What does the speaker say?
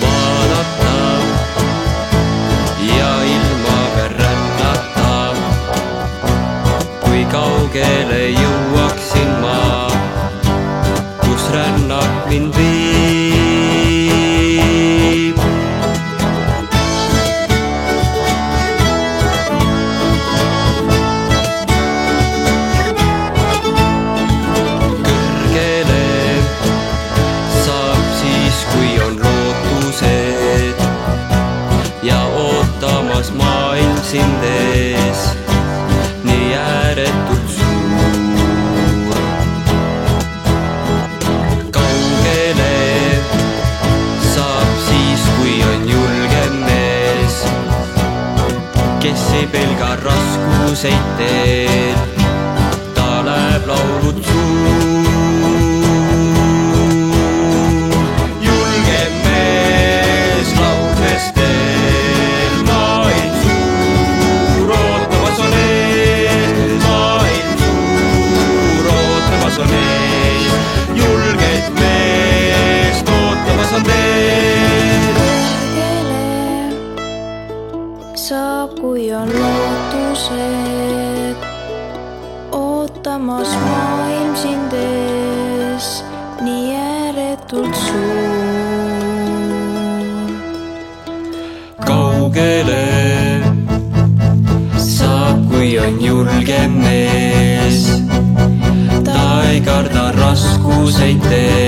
vaadata ja ilma veel rännata. Kui kaugele jõuaksin ma, kus rännak mind viib. Kõrgele saab siis, kui on lootused ja ootamas maailm sind ees, nii ääretult suur. Kaugele saab siis, kui on julgem mees, kes ei pelga raskuseid teel, ta läheb laulud suur. Julgem mees lauldes teel, maailm suur ootamas on ees, maailm suur ootamas on ees, julget meest ootamas on teel. Saab, kui on lootused, ootamas maailm sind ees, nii ääretult suur. Kaugele saab, kui on julgem mees, ta ei karda raskuseid teel.